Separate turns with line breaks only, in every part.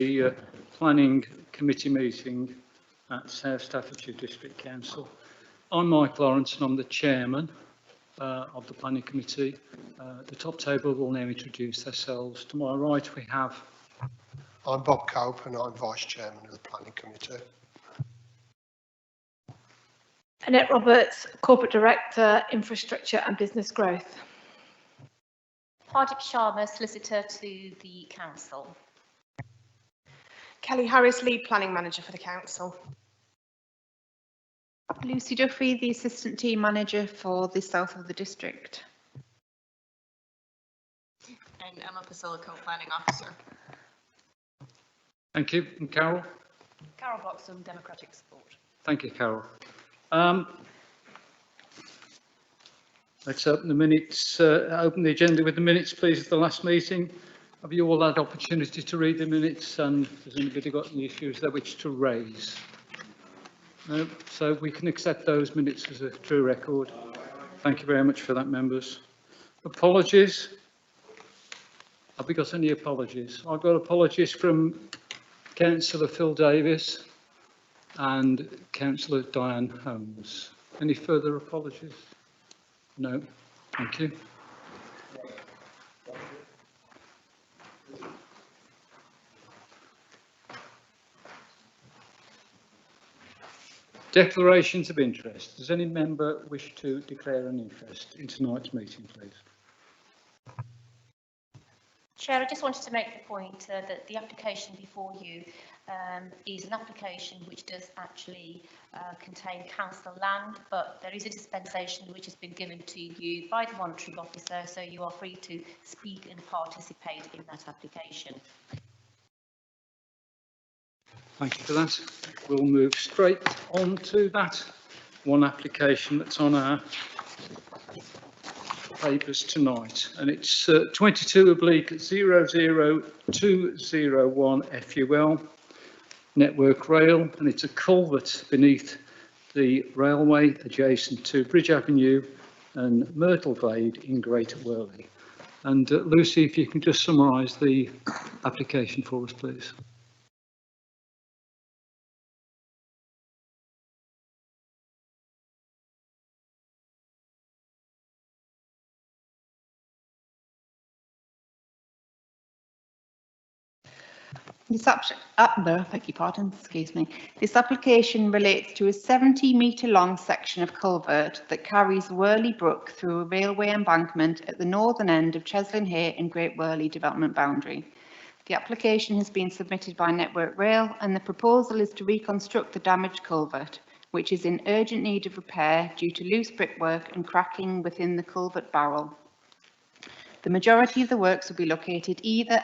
the Planning Committee meeting at South Staffordshire District Council. I'm Mike Lawrence and I'm the Chairman of the Planning Committee. The top table will now introduce themselves. To my right we have...
I'm Bob Cope and I'm Vice Chairman of the Planning Committee.
Annette Roberts, Corporate Director, Infrastructure and Business Growth.
Pardip Sharma, Solicitor to the Council.
Kelly Harris, Lead Planning Manager for the Council.
Lucy Duffy, the Assistant Team Manager for the South of the District.
And Emma Pasilla, Co-Planning Officer.
Thank you. And Carol?
Carol Bloxham, Democratic Support.
Thank you, Carol. Let's open the minutes, open the agenda with the minutes, please, of the last meeting. Have you all had opportunity to read the minutes, and has anybody got any issues there which to raise? No, so we can accept those minutes as a true record. Thank you very much for that, members. Apologies. Have we got any apologies? I've got apologies from Councillor Phil Davis and Councillor Diane Holmes. Any further apologies? No, thank you. Declarations of interest. Does any member wish to declare an interest in tonight's meeting, please?
Chair, I just wanted to make the point that the application before you is an application which does actually contain council land, but there is a dispensation which has been given to you by the monitoring officer, so you are free to speak and participate in that application.
Thank you for that. We'll move straight on to that one application that's on our papers tonight, and it's 22/00201 FUL Network Rail, and it's a culvert beneath the railway adjacent to Bridge Avenue and Myrtle Glade in Greater Worley. And Lucy, if you can just summarise the application for us, please.
This application relates to a 70-metre long section of culvert that carries Worley Brook through a railway embankment at the northern end of Cheslin Hay and Great Worley development boundary. The application has been submitted by Network Rail, and the proposal is to reconstruct the damaged culvert, which is in urgent need of repair due to loose brickwork and cracking within the culvert barrel. The majority of the works will be located either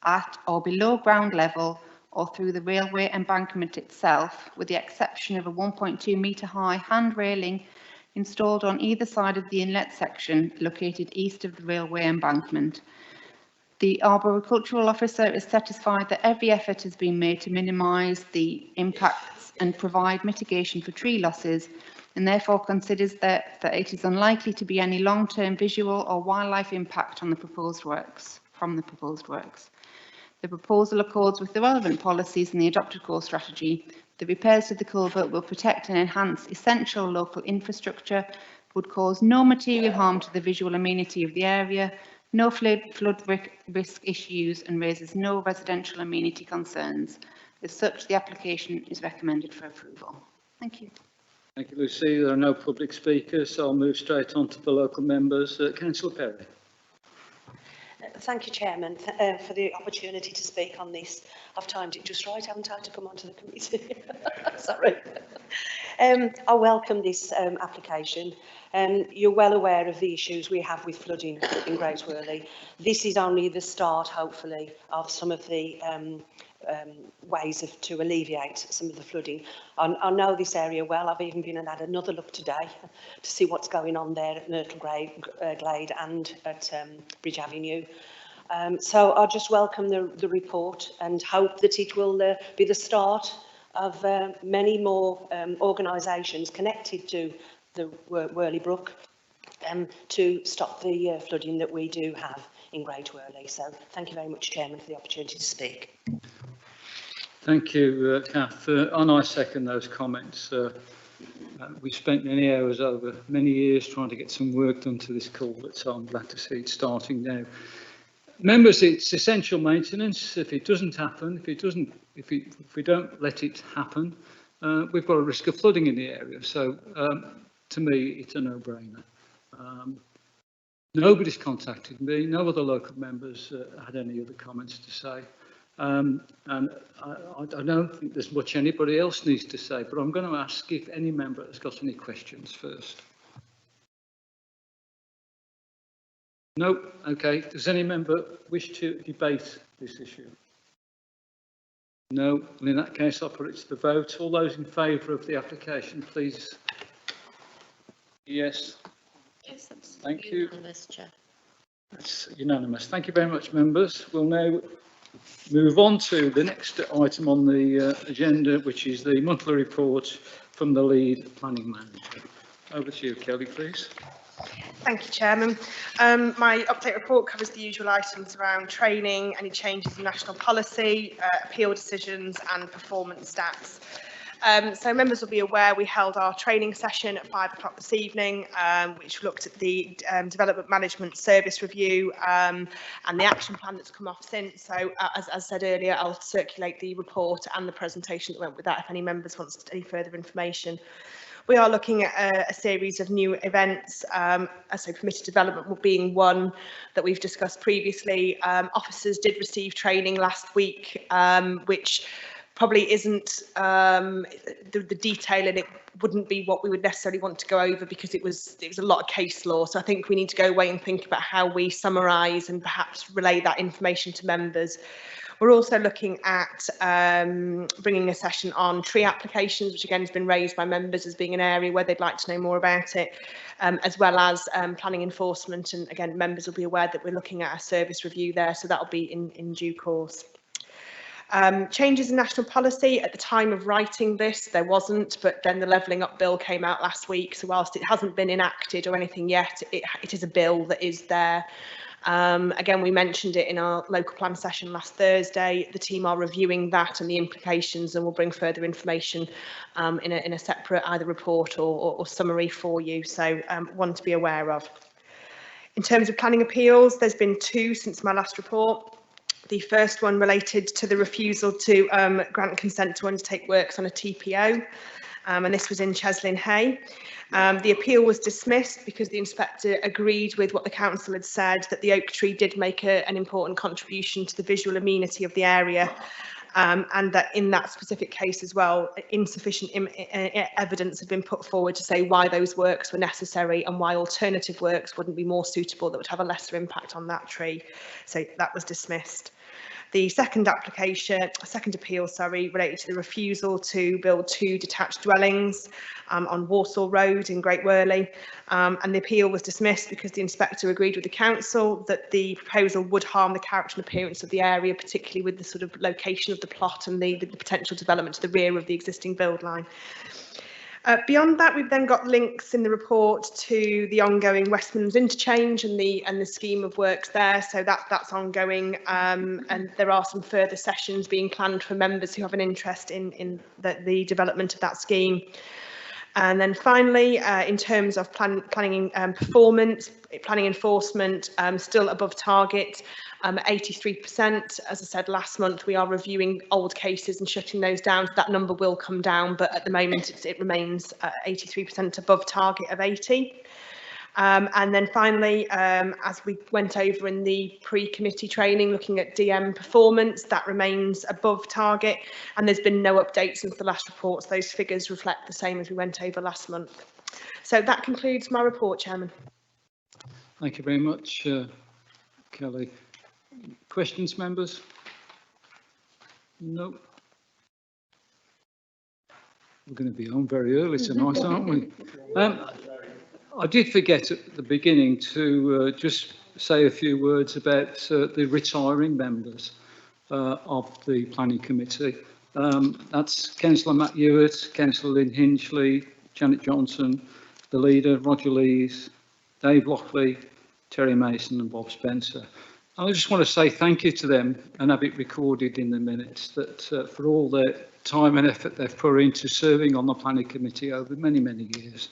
at or below ground level or through the railway embankment itself, with the exception of a 1.2-metre high hand railing installed on either side of the inlet section located east of the railway embankment. The Arboricultural Officer is satisfied that every effort has been made to minimise the impacts and provide mitigation for tree losses, and therefore considers that it is unlikely to be any long-term visual or wildlife impact on the proposed works. The proposal accords with the relevant policies and the adopted core strategy. The repairs to the culvert will protect and enhance essential local infrastructure, would cause no material harm to the visual amenity of the area, no flood risk issues, and raises no residential amenity concerns. As such, the application is recommended for approval. Thank you.
Thank you, Lucy. There are no public speakers, so I'll move straight on to the local members. Councillor Perry.
Thank you, Chairman, for the opportunity to speak on this. I've timed it just right, haven't I, to come onto the committee? Sorry. I welcome this application. You're well aware of the issues we have with flooding in Great Worley. This is only the start, hopefully, of some of the ways to alleviate some of the flooding. I know this area well. I've even been and had another look today to see what's going on there at Myrtle Glade and at Bridge Avenue. So I just welcome the report and hope that it will be the start of many more organisations connected to the Worley Brook to stop the flooding that we do have in Great Worley. So thank you very much, Chairman, for the opportunity to speak.
Thank you, Kath. And I second those comments. We spent many hours over many years trying to get some work done to this culvert, so I'm glad to see it starting now. Members, it's essential maintenance. If it doesn't happen, if we don't let it happen, we've got a risk of flooding in the area. So to me, it's a no-brainer. Nobody's contacted me. No other local members had any other comments to say. And I don't think there's much anybody else needs to say, but I'm going to ask if any member has got any questions first. No? Okay. Does any member wish to debate this issue? No? Well, in that case, I'll put it to the vote. All those in favour of the application, please. Yes.
Yes, that's
Thank you.
unanimous, Chair.
That's unanimous. Thank you very much, members. We'll now move on to the next item on the agenda, which is the monthly report from the lead planning manager. Over to you, Kelly, please.
Thank you, Chairman. My update report covers the usual items around training, any changes in national policy, appeal decisions and performance stats. So members will be aware we held our training session at 5 o'clock this evening, which looked at the development management service review and the action plan that's come off since. So as said earlier, I'll circulate the report and the presentation that went with that if any members want any further information. We are looking at a series of new events, so permitted development being one that we've discussed previously. Officers did receive training last week, which probably isn't the detail in it wouldn't be what we would necessarily want to go over because it was a lot of case law. So I think we need to go away and think about how we summarise and perhaps relay that information to members. We're also looking at bringing a session on tree applications, which again has been raised by members as being an area where they'd like to know more about it, as well as planning enforcement. And again, members will be aware that we're looking at a service review there, so that'll be in due course. Changes in national policy. At the time of writing this, there wasn't, but then the Levelling Up Bill came out last week. So whilst it hasn't been enacted or anything yet, it is a bill that is there. Again, we mentioned it in our local plan session last Thursday. The team are reviewing that and the implications, and will bring further information in a separate either report or summary for you. So one to be aware of. In terms of planning appeals, there's been 2 since my last report. The first one related to the refusal to grant consent to undertake works on a TPO, and this was in Cheslin Hay. The appeal was dismissed because the inspector agreed with what the council had said, that the oak tree did make an important contribution to the visual amenity of the area, and that in that specific case as well, insufficient evidence had been put forward to say why those works were necessary and why alternative works wouldn't be more suitable that would have a lesser impact on that tree. So that was dismissed. The second appeal, related to the refusal to build 2 detached dwellings on Walsall Road in Great Worley, and the appeal was dismissed because the inspector agreed with the council that the proposal would harm the character and appearance of the area, particularly with the sort of location of the plot and the potential development to the rear of the existing build line. Beyond that, we've then got links in the report to the ongoing West Midlands interchange and the scheme of works there. So that's ongoing, and there are some further sessions being planned for members who have an interest in the development of that scheme. And then finally, in terms of planning performance, planning enforcement, still above target. 83%. As I said last month, we are reviewing old cases and shutting those down. So that number will come down, but at the moment it remains 83% above target of 80. And then finally, as we went over in the pre-committee training, looking at DM performance, that remains above target, and there's been no updates since the last report. So those figures reflect the same as we went over last month. So that concludes my report, Chairman.
Thank you very much, Kelly. Questions, members? No. We're going to be on very early tonight, aren't we? I did forget at the beginning to just say a few words about the retiring members of the planning committee. That's Councillor Matt Ewart, Councillor Lynn Hinchley, Janet Johnson, the leader, Roger Lees, Dave Lockley, Terry Mason and Bob Spencer. I just want to say thank you to them and have it recorded in the minutes that for all the time and effort they've put into serving on the planning committee over many, many years.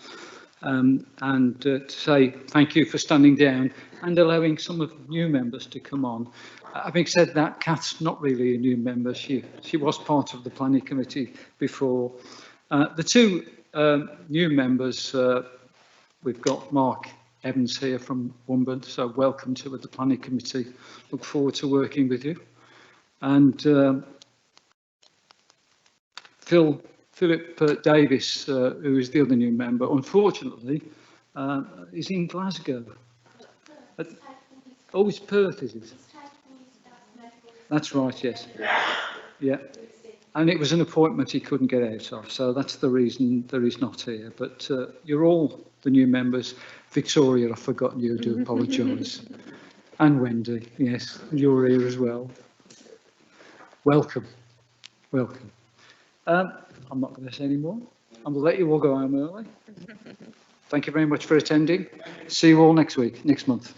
And to say thank you for standing down and allowing some of the new members to come on. Having said that, Kath's not really a new member. She was part of the planning committee before. The two new members, we've got Mark Evans here from Wombern, so welcome to the planning committee. Look forward to working with you. And Philip Davis, who is the other new member, unfortunately, is in Glasgow. Oh, it's Perth, is it? That's right, yes. Yeah. And it was an appointment he couldn't get out of, so that's the reason that he's not here. But you're all the new members. Victoria, I've forgotten you, I do apologise. And Wendy, yes, you're here as well. Welcome, welcome. I'm not going to say any more. I'm going to let you all go home early. Thank you very much for attending. See you all next month.